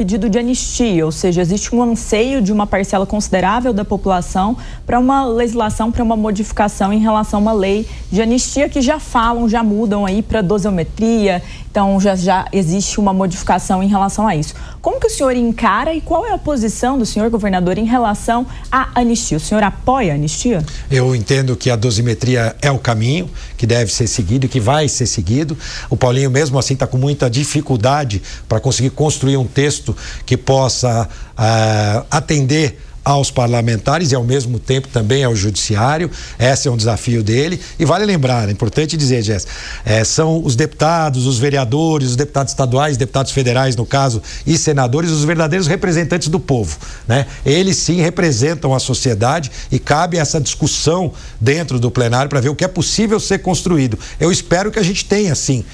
Pedido de anistia, ou seja, existe um anseio de uma parcela considerável da população para uma legislação, para uma modificação em relação a uma lei de anistia que já mudam aí para dosiometria, então já existe uma modificação em relação a isso. Como que o senhor encara e qual é a posição do senhor governador em relação à anistia? O senhor apoia a anistia? Eu entendo que a dosimetria é o caminho que deve ser seguido e que vai ser seguido. O Paulinho mesmo assim está com muita dificuldade para conseguir construir um texto que possa atender aos parlamentares e ao mesmo tempo também ao judiciário. Esse é um desafio dele e vale lembrar, é importante dizer, Jéssica, são os deputados, os vereadores, os deputados estaduais, deputados federais no caso e senadores, os verdadeiros representantes do povo, né? Eles sim representam a sociedade e cabe essa discussão dentro do plenário para ver o que é possível ser construído. Eu espero que a gente tenha sim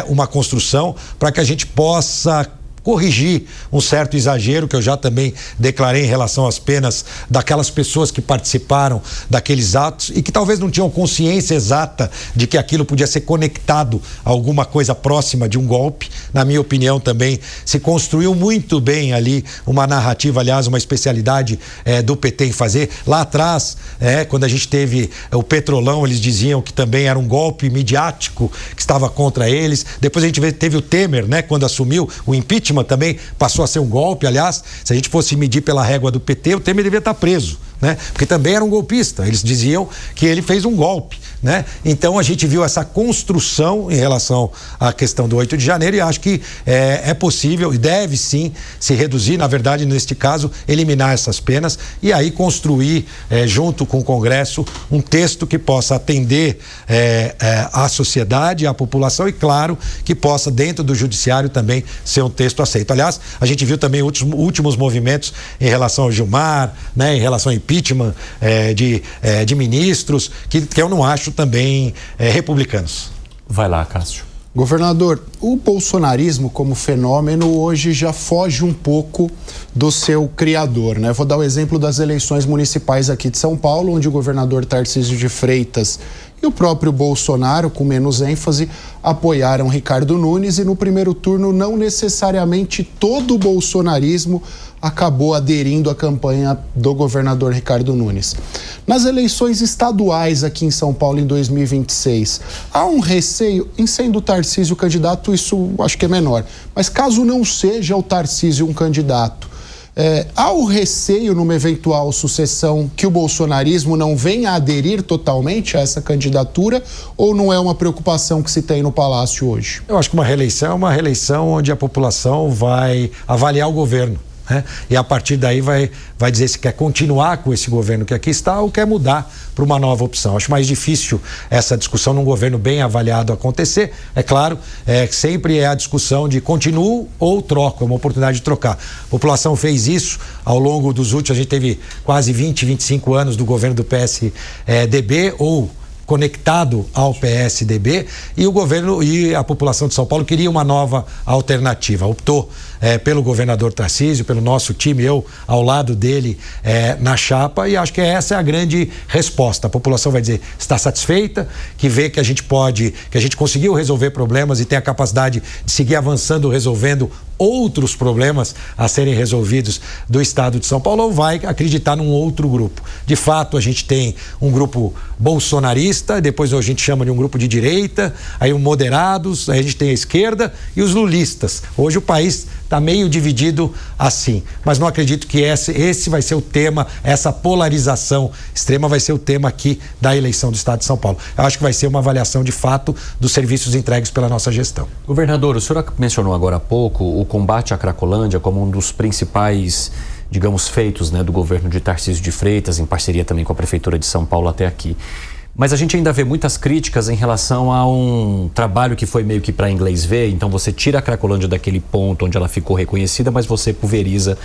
uma construção para que a gente possa corrigir um certo exagero que eu já também declarei em relação às penas daquelas pessoas que participaram daqueles atos e que talvez não tinham consciência exata de que aquilo podia ser conectado a alguma coisa próxima de um golpe. Na minha opinião também se construiu muito bem ali uma narrativa, aliás, uma especialidade do PT em fazer. Lá atrás, quando a gente teve o Petrolão, eles diziam que também era um golpe midiático que estava contra eles. Depois a gente teve o Temer, né, quando assumiu o impeachment, também passou a ser um golpe. Aliás, se a gente fosse medir pela régua do PT, o Temer devia estar preso, né? Porque também era um golpista. Eles diziam que ele fez um golpe, né? Então a gente viu essa construção em relação à questão do 8 de janeiro e acho que é possível e deve sim se reduzir, na verdade, neste caso, eliminar essas penas e aí construir junto com o Congresso um texto que possa atender a sociedade, a população e, claro, que possa, dentro do judiciário, também ser um texto aceito. Aliás, a gente viu também últimos movimentos em relação ao Gilmar, né, em relação ao impeachment de ministros, que eu não acho também republicanos. Vai lá, Cássio. Governador, o bolsonarismo como fenômeno hoje já foge um pouco do seu criador, né? Vou dar o exemplo das eleições municipais aqui de São Paulo, onde o governador Tarcísio de Freitas e o próprio Bolsonaro, com menos ênfase, apoiaram Ricardo Nunes e no primeiro turno não necessariamente todo o bolsonarismo acabou aderindo à campanha do governador Ricardo Nunes. Nas eleições estaduais aqui em São Paulo em 2026, há um receio, em sendo o Tarcísio o candidato, isso acho que é menor, mas caso não seja o Tarcísio um candidato, há o receio numa eventual sucessão que o bolsonarismo não venha a aderir totalmente a essa candidatura ou não é uma preocupação que se tem no Palácio hoje? Eu acho que uma reeleição é uma reeleição onde a população vai avaliar o governo, né? E a partir daí vai dizer se quer continuar com esse governo que aqui está ou quer mudar para uma nova opção. Acho mais difícil essa discussão num governo bem avaliado acontecer. É claro, sempre é a discussão de continuo ou troco, é uma oportunidade de trocar. A população fez isso ao longo dos últimos, a gente teve quase 25 anos do governo do PSDB ou conectado ao PSDB e o governo e a população de São Paulo queria uma nova alternativa. Optou pelo governador Tarcísio, pelo nosso time, eu ao lado dele na chapa e acho que essa é a grande resposta. A população vai dizer está satisfeita, que vê que a gente conseguiu resolver problemas e tem a capacidade de seguir avançando, resolvendo outros problemas a serem resolvidos do estado de São Paulo ou vai acreditar num outro grupo. De fato, a gente tem um grupo bolsonarista, depois a gente chama de um grupo de direita, aí os moderados, aí a gente tem a esquerda e os lulistas. Hoje o país está meio dividido assim, mas não acredito que esse vai ser o tema, essa polarização extrema vai ser o tema aqui da eleição do estado de São Paulo. Eu acho que vai ser uma avaliação de fato dos serviços entregues pela nossa gestão. Governador, o senhor mencionou agora há pouco o combate à Cracolândia como um dos principais, digamos, feitos, né, do governo de Tarcísio de Freitas, em parceria também com a Prefeitura de São Paulo até aqui. Mas a gente ainda vê muitas críticas em relação a um trabalho que foi meio que para inglês ver, então você tira a Cracolândia daquele ponto onde ela ficou reconhecida, mas você pulveriza